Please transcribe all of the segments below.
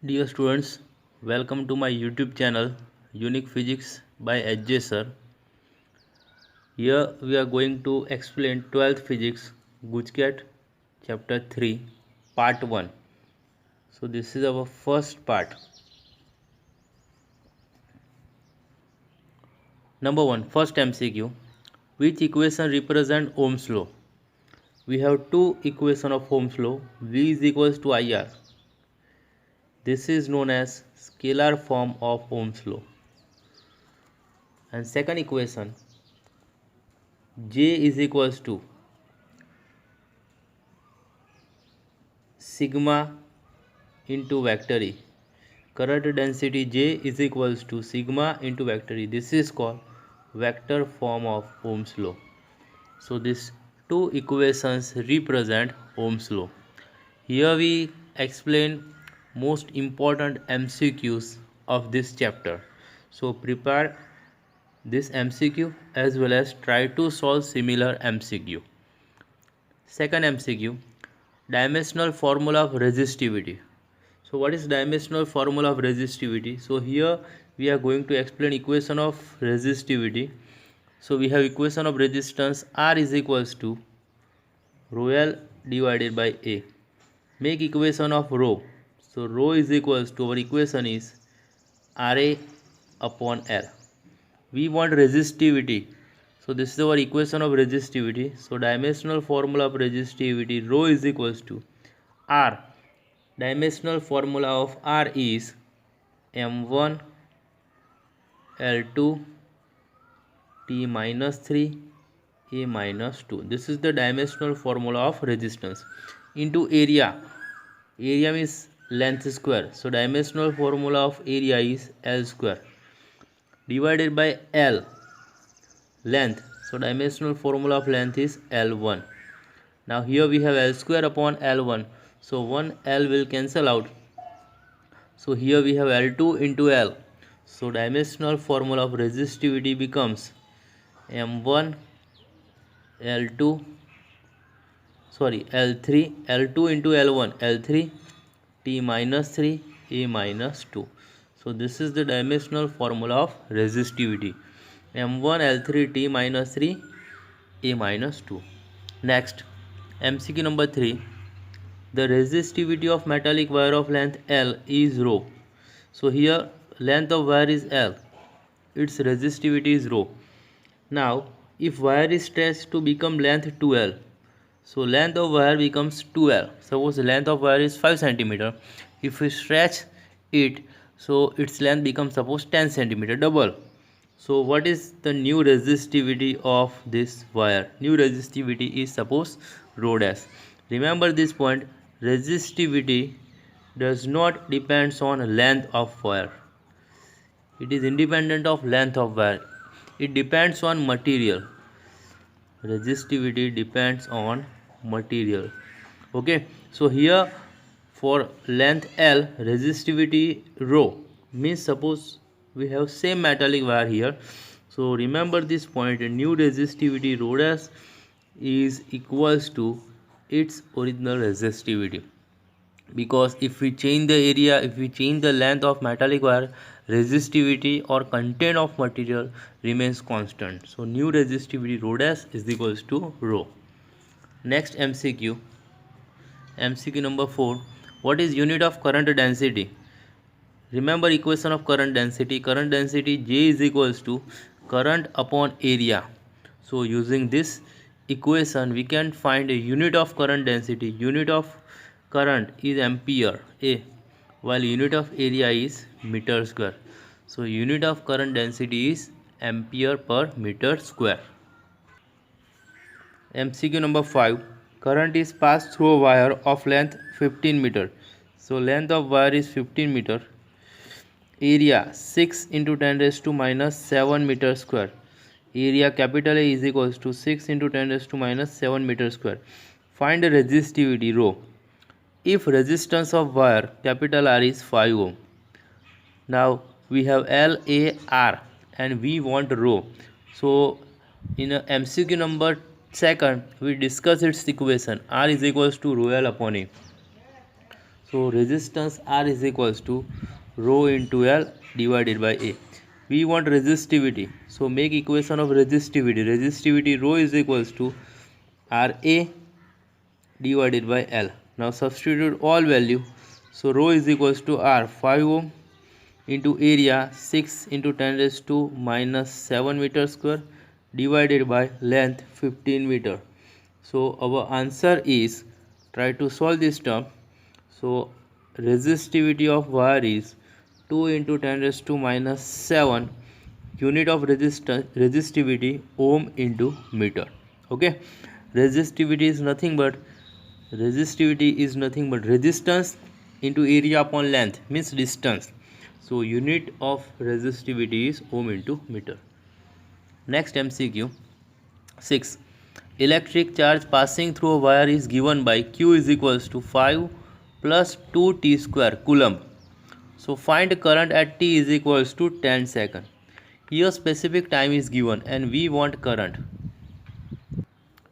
Dear students, welcome to my YouTube channel Unique Physics by HJ Sir. Here we are going to explain 12th Physics Gujcat Chapter 3 Part 1. So this is our first part. Number 1, first MCQ. Which equation represent Ohm's law? We have two equation of Ohm's law. V is equals to IR. This is known as scalar form of Ohm's law. And second equation, J is equals to sigma into vector E. Current density J is equals to sigma into vector E. This is called vector form of Ohm's law. So these two equations represent Ohm's law. Here we explain most important MCQs of this chapter. So prepare this MCQ as well as try to solve similar MCQ. Second MCQ, dimensional formula of resistivity. So what is dimensional formula of resistivity? So here we are going to explain equation of resistivity. So we have equation of resistance R is equals to rho L divided by A. Make equation of rho. So rho is equals to, our equation is RA upon L. We want resistivity. So this is our equation of resistivity. So dimensional formula of resistivity, rho is equals to R. Dimensional formula of R is M1 L2 T minus 3 A minus 2. This is the dimensional formula of resistance. Into area. Area means length square. So dimensional formula of area is L square. Divided by L, length. So dimensional formula of length is L1. Now here we have L square upon L1. So 1 L will cancel out. So here we have L2 into L. So dimensional formula of resistivity becomes M1 L2 L3 L2 into L1 L3 T minus 3 A minus 2. So this is the dimensional formula of resistivity, M1 L3 T minus 3 A minus 2. Next, MCQ number 3. The resistivity of metallic wire of length L is rho. So here length of wire is L, its resistivity is rho. Now if wire is stretched to become length 2L, so length of wire becomes 2L. Suppose the length of wire is 5 cm. If we stretch it, so its length becomes suppose 10 cm, double. So what is the new resistivity of this wire? New resistivity is suppose rho dash. Remember this point, resistivity does not depends on length of wire. It is independent of length of wire. It depends on material. Resistivity depends on material. Okay, so here for length L, resistivity rho means suppose we have same metallic wire here. So remember this point, new resistivity rho dash is equals to its original resistivity, because if we change the area, if we change the length of metallic wire, resistivity or content of material remains constant. So new resistivity rho dash is equals to rho. Next MCQ, MCQ number 4. What is unit of current density? Remember equation of current density. Current density J is equals to current upon area. So using this equation we can find a unit of current density. Unit of current is ampere A, while unit of area is meter square. So unit of current density is ampere per meter square. MCQ number 5. Current is passed through a wire of length 15 meter. So length of wire is 15 meter. Area 6 into 10 raised to minus 7 meter square. Area capital A is equals to 6 into 10 raised to minus 7 meter square. Find the resistivity rho if resistance of wire capital R is 5 ohm. Now we have L, A, R and we want rho. So in MCQ number 2 we discuss its equation. R is equals to rho L upon A. So resistance R is equals to rho into L divided by A. We want resistivity, so make equation of resistivity. Resistivity rho is equals to RA divided by L. Now substitute all value. So rho is equals to R 5 ohm into area 6 into 10 raised to minus 7 meter square divided by length 15 meter. So our answer is, try to solve this term. So resistivity of wire is 2 into 10 raised to minus 7, unit of resistivity ohm into meter. Okay, resistivity is nothing but resistance into area upon length, means distance. So unit of resistivity is ohm into meter. Next MCQ 6. Electric charge passing through a wire is given by Q is equals to 5 plus 2t square coulomb. So find current at t is equals to 10 seconds. Here specific time is given and we want current.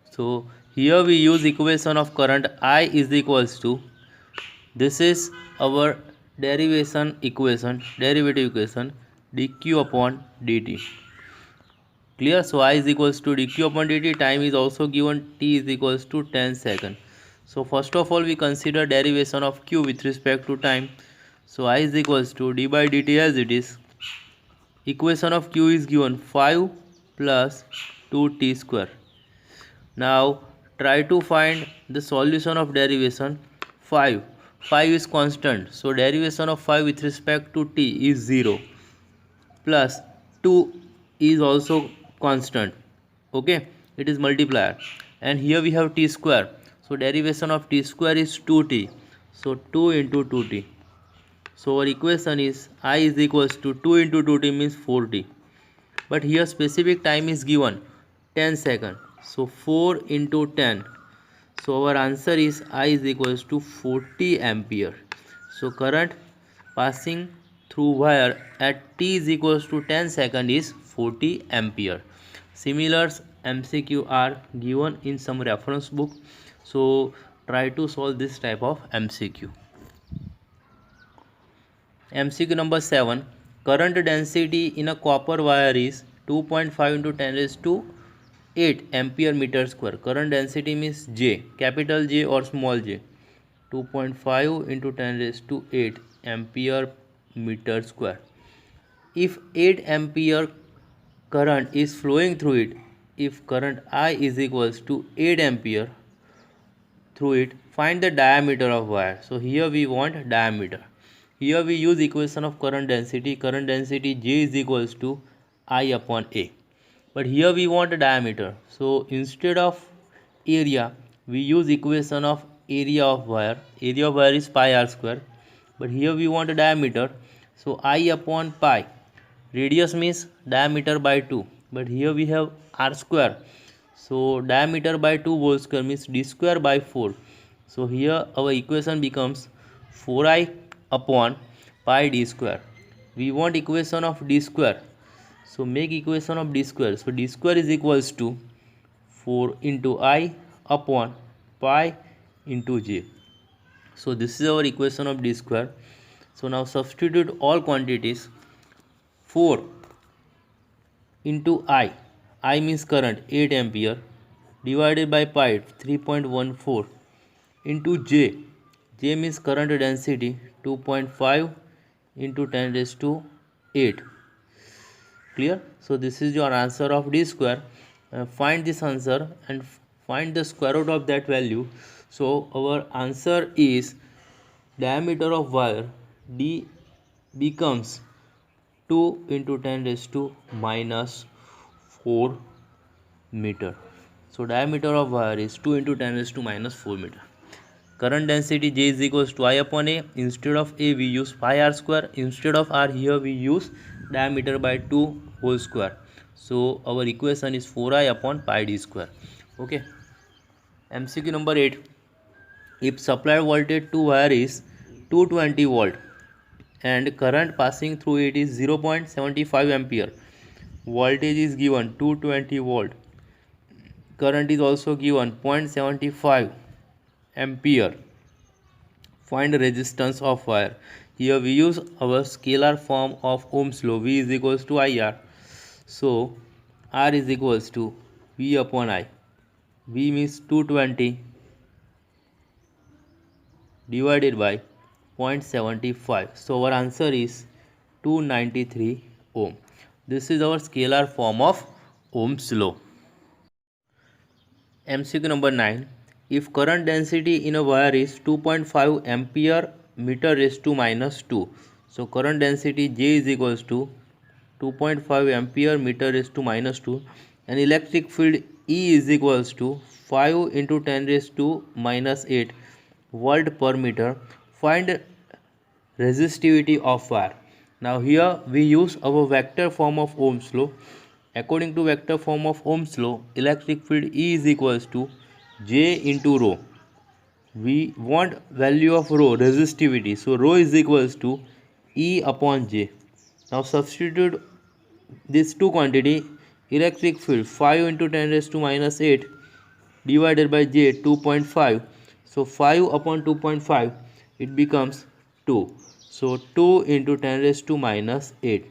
So here we use equation of current I is equals to, this is our derivative equation dq upon dt. Clear? So I is equals to dq upon dt. Time is also given, t is equals to 10 seconds. So first of all we consider derivation of q with respect to time. So I is equals to d by dt as it is. Equation of q is given 5 plus 2t square. Now try to find the solution of derivation 5. 5 is constant, so derivation of 5 with respect to t is 0, plus 2 is also constant. Okay, it is multiplier, and here we have t square, so derivation of t square is 2t, so 2 into 2t. So our equation is I is equals to 2 into 2t means 4t, but here specific time is given 10 seconds, so 4 into 10. So our answer is I is equals to 40 ampere. So current passing through wire at t is equals to 10 seconds is 40 ampere. Similar MCQ are given in some reference book. So try to solve this type of MCQ. MCQ number 7. Current density in a copper wire is 2.5 into 10 raised to 8 ampere meter square. Current density means J, capital J or small j. 2.5 into 10 raised to 8 ampere meter square. If 8 ampere current is flowing through it, if current I is equals to 8 ampere through it, find the diameter of wire. So here we want diameter. Here we use equation of current density. Current density J is equals to I upon A. But here we want a diameter. So instead of area, we use equation of area of wire. Area of wire is pi r square. But here we want a diameter. So I upon pi. Radius means diameter by 2. But here we have r square. So diameter by 2 whole square means d square by 4. So here our equation becomes 4i upon pi d square. We want equation of d square. So make equation of d square. So d square is equals to 4 into I upon pi into j. So this is our equation of d square. So now substitute all quantities. 4 into I means current 8 ampere divided by pi 3.14 into j means current density 2.5 into 10 raised to 8. Clear? So this is your answer of d square. Find this answer and find the square root of that value. So our answer is diameter of wire d becomes 2 into 10 raised to minus 4 meter. So diameter of wire is 2 into 10 raised to minus 4 meter. Current density J is equals to I upon A. Instead of A we use pi r square. Instead of r here we use diameter by 2 whole square. So our equation is 4i upon pi d square. Okay. MCQ number 8. If supplied voltage to wire is 220 volt and current passing through it is 0.75 ampere. Voltage is given 220 volt. Current is also given 0.75 ampere. Find resistance of wire. Here we use our scalar form of Ohm's law. V is equals to IR. So R is equals to V upon I. V means 220 divided by 0.75. So our answer is 293 ohm. This is our scalar form of Ohm's law. MCQ number 9. If current density in a wire is 2.5 ampere meter raised to minus 2. So current density J is equals to 2.5 ampere meter raised to minus 2 and electric field E is equals to 5 into 10 raised to minus 8 volt per meter. Find resistivity of wire. Now here we use our vector form of Ohm's law. According to vector form of Ohm's law, electric field E is equals to J into rho. We want value of rho, resistivity. So rho is equals to E upon J. Now substitute these two quantity. Electric field 5 into 10 raised to minus 8 divided by J 2.5. So 5 upon 2.5 it becomes 2. So 2 into 10 raised to minus 8.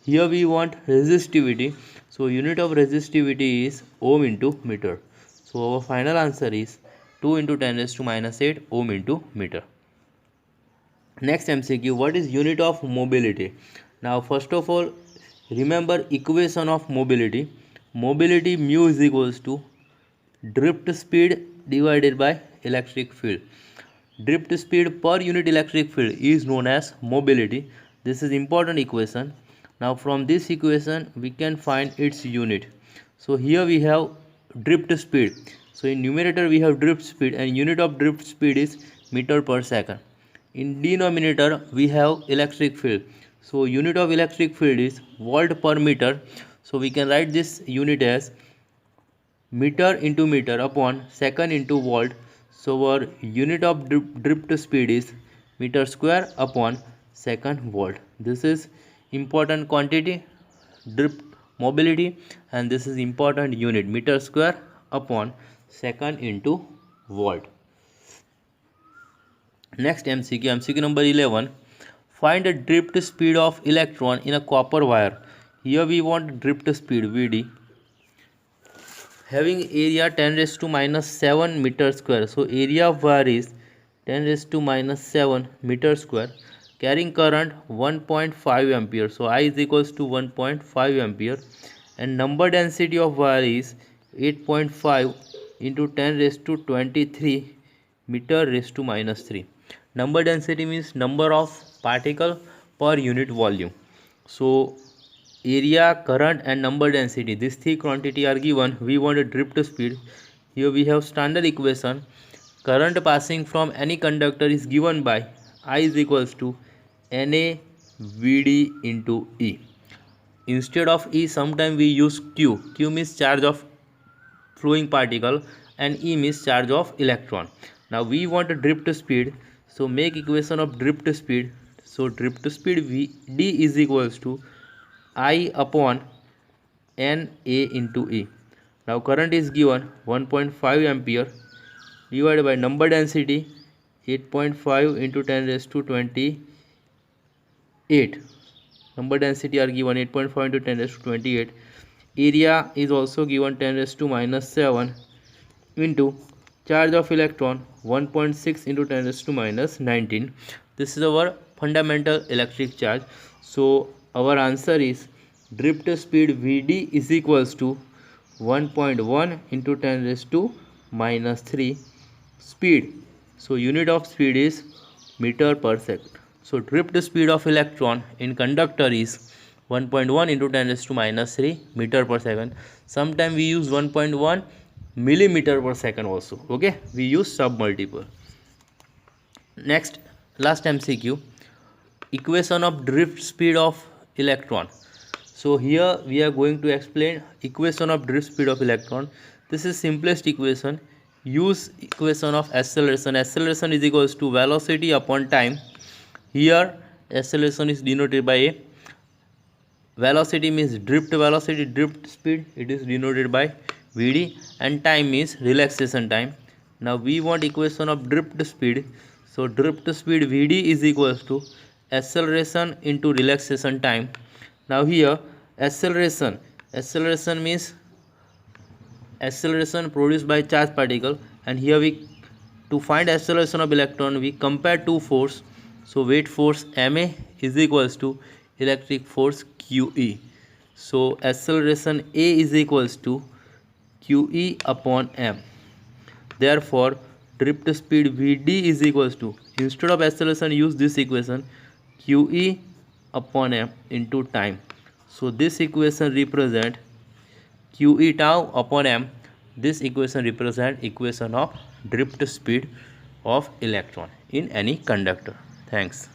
Here we want resistivity. So unit of resistivity is ohm into meter. So our final answer is 2 into 10 raised to minus 8 ohm into meter. Next MCQ, what is unit of mobility? Now first of all, remember equation of mobility. Mobility mu is equals to drift speed divided by electric field. Drift speed per unit electric field is known as mobility. This is important equation. Now from this equation we can find its unit. So here we have drift speed. So in numerator we have drift speed and unit of drift speed is meter per second. In denominator we have electric field. So unit of electric field is volt per meter. So we can write this unit as meter into meter upon second into volt. So our unit of drift speed is meter square upon second volt. This is important quantity, drift mobility, and this is important unit, meter square upon second into volt. Next MCQ, MCQ number 11. Find the drift speed of electron in a copper wire. Here we want drift speed Vd having area 10 raised to minus 7 meter square. So area of wire is 10 raised to minus 7 meter square, carrying current 1.5 ampere. So I is equals to 1.5 ampere and number density of wire is 8.5 into 10 raised to 23 meter raised to minus 3. Number density means number of particle per unit volume. So area, current and number density, these three quantity are given. We want a drift speed. Here we have standard equation. Current passing from any conductor is given by I is equals to Na Vd into E. Instead of E, sometime we use Q. Q means charge of flowing particle and E means charge of electron. Now we want a drift speed. So make equation of drift speed. So drift speed Vd is equals to I upon Na into E. Now current is given 1.5 ampere divided by number density 8.5 into 10 raised to 28. Number density are given 8.5 into 10 raised to 28. Area is also given 10 raised to minus 7 into charge of electron 1.6 into 10 raised to minus 19. This is our fundamental electric charge. So our answer is drift speed Vd is equals to 1.1 into 10 raised to minus 3 speed. So unit of speed is meter per second. So drift speed of electron in conductor is 1.1 into 10 raised to minus 3 meter per second. Sometimes we use 1.1 millimeter per second also. Okay, we use sub multiple. Next, last MCQ, equation of drift speed of electron. So here we are going to explain equation of drift speed of electron. This is simplest equation. Use equation of acceleration. Acceleration is equals to velocity upon time. Here acceleration is denoted by a velocity means drift velocity, drift speed, it is denoted by Vd, and time means relaxation time. Now we want equation of drift speed. So drift speed Vd is equals to acceleration into relaxation time. Now here acceleration means acceleration produced by charged particle, and here we, to find acceleration of electron, we compare two force. So weight force ma is equals to electric force QE. So acceleration a is equals to QE upon m. Therefore drift speed Vd is equals to, instead of acceleration use this equation, QE upon m into time. So this equation represent QE tau upon m. This equation represent equation of drift speed of electron in any conductor. Thanks.